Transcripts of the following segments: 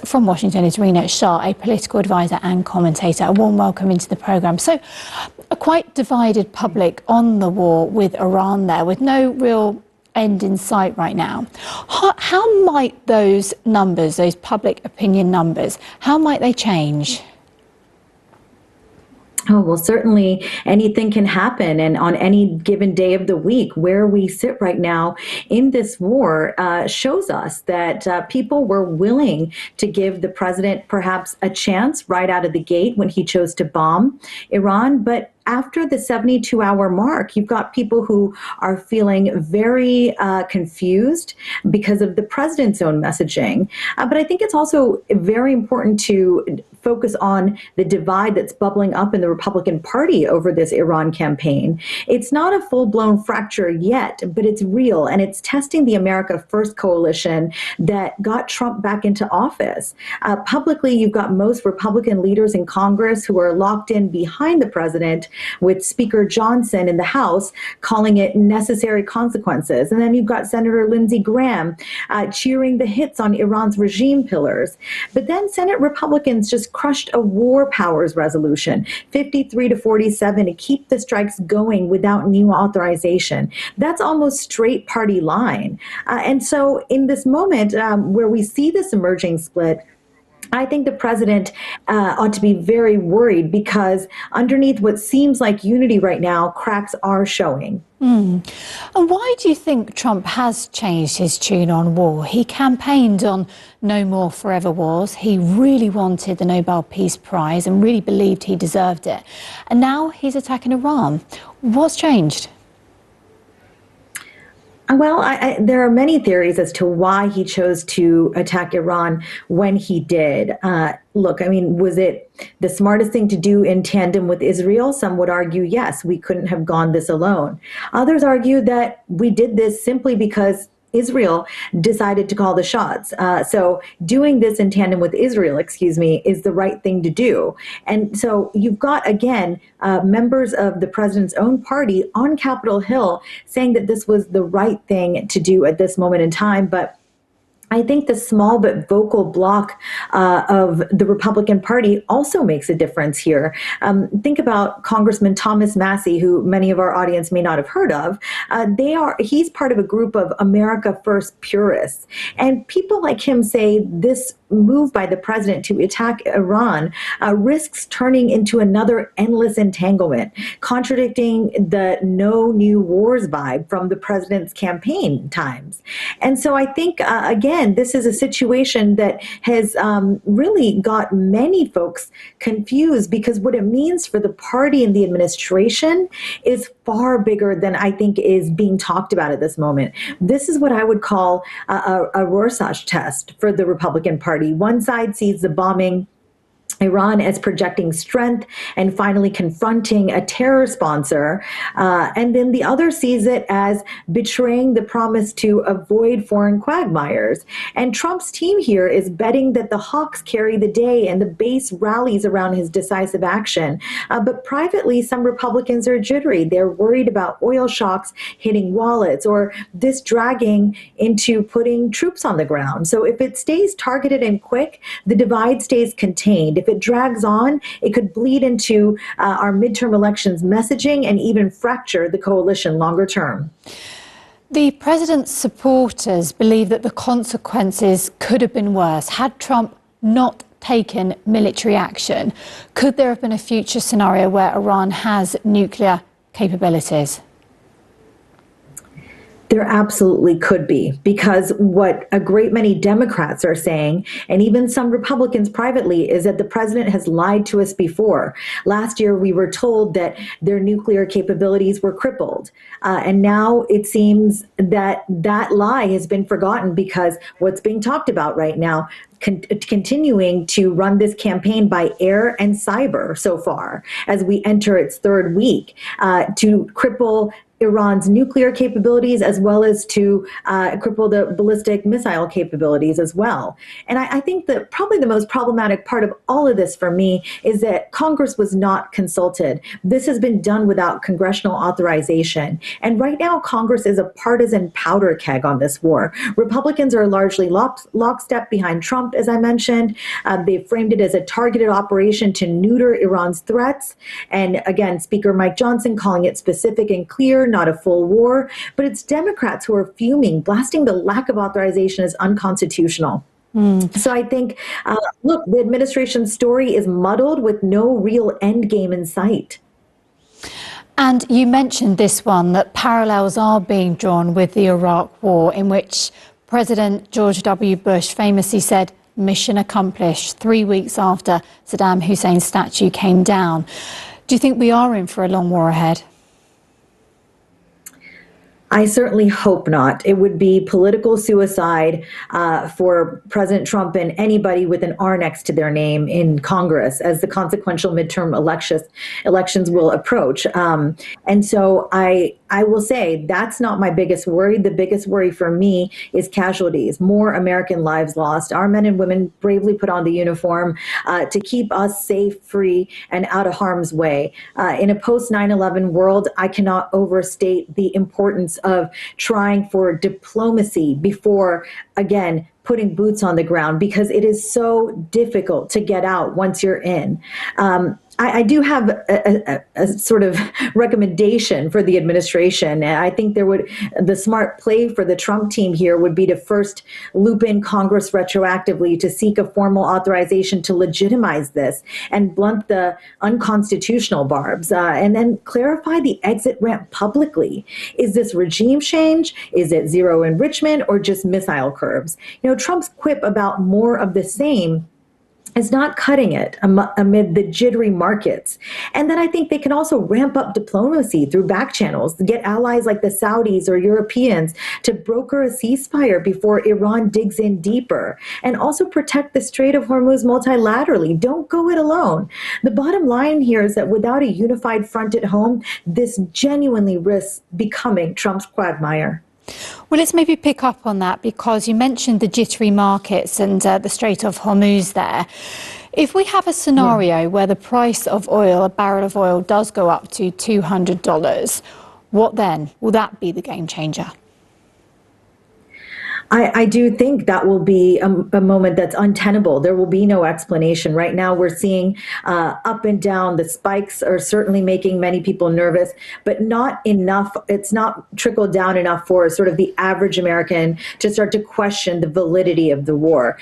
From Washington is Rena Shah, a political advisor and commentator. A warm welcome into the programme. So, a quite divided public on the war with Iran there, with no real end in sight right now. How might those numbers, those public opinion numbers, how might they change? Oh, well, certainly anything can happen. And on any given day of the week, where we sit right now in this war shows us that people were willing to give the president perhaps a chance right out of the gate when he chose to bomb Iran. But after the 72-hour mark, you've got people who are feeling very confused because of the president's own messaging. But I think it's also very important to focus on the divide that's bubbling up in the Republican Party over this Iran campaign. It's not a full-blown fracture yet, but it's real, and it's testing the America First coalition that got Trump back into office. Publicly, you've got most Republican leaders in Congress who are locked in behind the president, with Speaker Johnson in the House calling it necessary consequences. And then you've got Senator Lindsey Graham cheering the hits on Iran's regime pillars. But then Senate Republicans just crushed a war powers resolution, 53-47, to keep the strikes going without new authorization. That's almost straight party line. And so in this moment where we see this emerging split, I think the president ought to be very worried, because underneath what seems like unity right now, cracks are showing. And why do you think Trump has changed his tune on war? He campaigned on no more forever wars. He really wanted the Nobel Peace Prize and really believed he deserved it. And now he's attacking Iran. What's changed? Well, there are many theories as to why he chose to attack Iran when he did. Look, I mean, was it the smartest thing to do in tandem with Israel? Some would argue, yes, we couldn't have gone this alone. Others argue that we did this simply because Israel decided to call the shots. So doing this in tandem with Israel, is the right thing to do. And so you've got, again, members of the president's own party on Capitol Hill saying that this was the right thing to do at this moment in time. But I think the small but vocal bloc of the Republican Party also makes a difference here. Think about Congressman Thomas Massie, who many of our audience may not have heard of. He's part of a group of America First purists. And people like him say this move by the president to attack Iran risks turning into another endless entanglement, contradicting the no new wars vibe from the president's campaign times. And so I think, again, this is a situation that has really got many folks confused, because what it means for the party and the administration is far bigger than I think is being talked about at this moment. This is what I would call a Rorschach test for the Republican Party. One side sees the bombing Iran as projecting strength and finally confronting a terror sponsor. And then the other sees it as betraying the promise to avoid foreign quagmires. And Trump's team here is betting that the hawks carry the day and the base rallies around his decisive action. But privately, some Republicans are jittery. They're worried about oil shocks hitting wallets, or this dragging into putting troops on the ground. So if it stays targeted and quick, the divide stays contained. If it drags on, it could bleed into our midterm elections messaging and even fracture the coalition longer term. The president's supporters believe that the consequences could have been worse had Trump not taken military action. Could there have been a future scenario where Iran has nuclear capabilities? There absolutely could be, because what a great many Democrats are saying, and even some Republicans privately, is that the president has lied to us before. Last year, we were told that their nuclear capabilities were crippled. And now it seems that that lie has been forgotten, because what's being talked about right now, continuing to run this campaign by air and cyber so far as we enter its third week, to cripple Iran's nuclear capabilities, as well as to cripple the ballistic missile capabilities as well. And I think that probably the most problematic part of all of this for me is that Congress was not consulted. This has been done without congressional authorization. And right now, Congress is a partisan powder keg on this war. Republicans are largely lockstep behind Trump Trump, as I mentioned. They framed it as a targeted operation to neuter Iran's threats. And again, Speaker Mike Johnson calling it specific and clear, not a full war. But it's Democrats who are fuming, blasting the lack of authorization as unconstitutional. So I think, look, the administration's story is muddled with no real end game in sight. And you mentioned this one, that parallels are being drawn with the Iraq War, in which President George W. Bush famously said, "Mission accomplished," 3 weeks after Saddam Hussein's statue came down. Do you think we are in for a long war ahead? I certainly hope not. It would be political suicide for President Trump and anybody with an R next to their name in Congress as the consequential midterm elections will approach. And so I will say that's not my biggest worry. The biggest worry for me is casualties, more American lives lost. Our men and women bravely put on the uniform to keep us safe, free, and out of harm's way. In a post 9/11 world, I cannot overstate the importance of trying for diplomacy before, again, putting boots on the ground, because it is so difficult to get out once you're in. I do have a sort of recommendation for the administration. I think the smart play for the Trump team here would be to first loop in Congress retroactively to seek a formal authorization to legitimize this and blunt the unconstitutional barbs, and then clarify the exit ramp publicly. Is this regime change? Is it zero enrichment, or just missile curves? Trump's quip about more of the same is not cutting it amid the jittery markets. And then I think they can also ramp up diplomacy through back channels, get allies like the Saudis or Europeans to broker a ceasefire before Iran digs in deeper, and also protect the Strait of Hormuz multilaterally. Don't go it alone. The bottom line here is that without a unified front at home, this genuinely risks becoming Trump's quagmire. Well, let's maybe pick up on that, because you mentioned the jittery markets and the Strait of Hormuz there. If we have a scenario where the price of oil, a barrel of oil, does go up to $200, what then? Will that be the game changer? I do think that will be a moment that's untenable. There will be no explanation. Right now, we're seeing up and down. The spikes are certainly making many people nervous, but not enough. It's not trickled down enough for sort of the average American to start to question the validity of the war.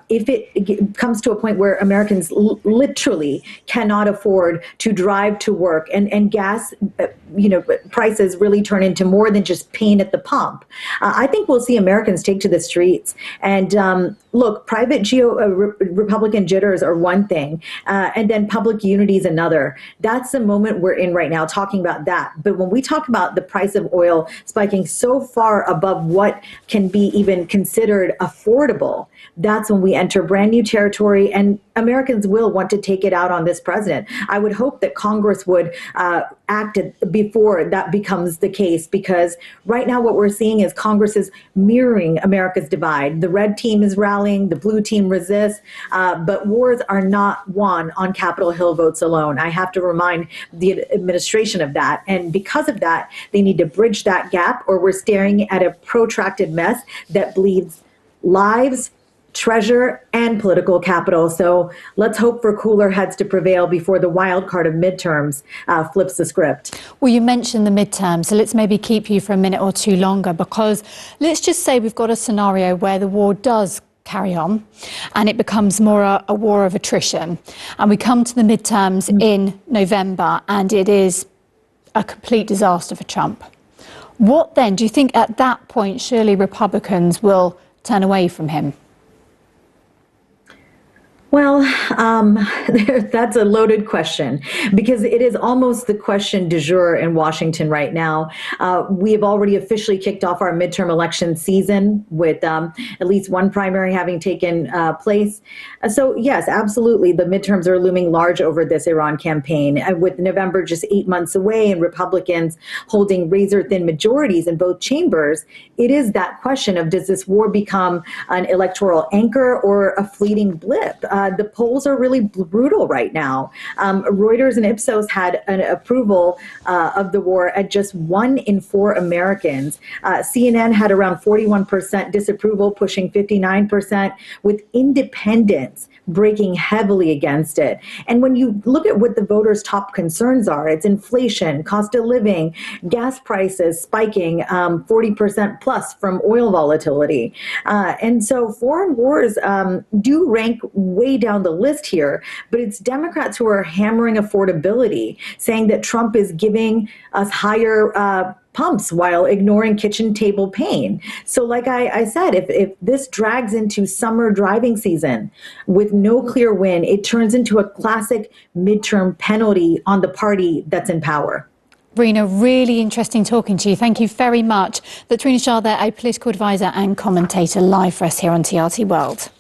If it comes to a point where Americans literally cannot afford to drive to work, and gas, prices really turn into more than just pain at the pump, I think we'll see Americans take to the streets. And look, private Republican jitters are one thing, and then public unity is another. That's the moment we're in right now, talking about that. But when we talk about the price of oil spiking so far above what can be even considered affordable, that's when we enter brand new territory, and Americans will want to take it out on this president. I would hope that Congress would act before that becomes the case, because right now what we're seeing is Congress is mirroring America's divide. The red team is rallying, the blue team resists, but wars are not won on Capitol Hill votes alone. I have to remind the administration of that. And because of that, they need to bridge that gap, or we're staring at a protracted mess that bleeds lives, treasure, and political capital. So let's hope for cooler heads to prevail before the wild card of midterms flips the script. Well, you mentioned the midterms, so let's maybe keep you for a minute or two longer, because let's just say we've got a scenario where the war does carry on and it becomes more a war of attrition, and we come to the midterms in November and it is a complete disaster for Trump. What then? Do you think at that point surely Republicans will turn away from him? Well, that's a loaded question, because it is almost the question du jour in Washington right now. We have already officially kicked off our midterm election season with at least one primary having taken place. So yes, absolutely, the midterms are looming large over this Iran campaign, with November just 8 months away and Republicans holding razor-thin majorities in both chambers. It is that question of, does this war become an electoral anchor or a fleeting blip? the polls are really brutal right now. Reuters and Ipsos had an approval of the war at just 1 in 4 Americans. CNN had around 41% disapproval, pushing 59%, with independents breaking heavily against it. And when you look at what the voters' top concerns are, it's inflation, cost of living, gas prices spiking 40% plus from oil volatility. And so foreign wars do rank way down the list here, but it's Democrats who are hammering affordability, saying that Trump is giving us higher pumps while ignoring kitchen table pain. So like I said, if this drags into summer driving season with no clear win, it turns into a classic midterm penalty on the party that's in power. Rina, really interesting talking to you. Thank you very much. Latrina Shah there, a political advisor and commentator, live for us here on TRT World.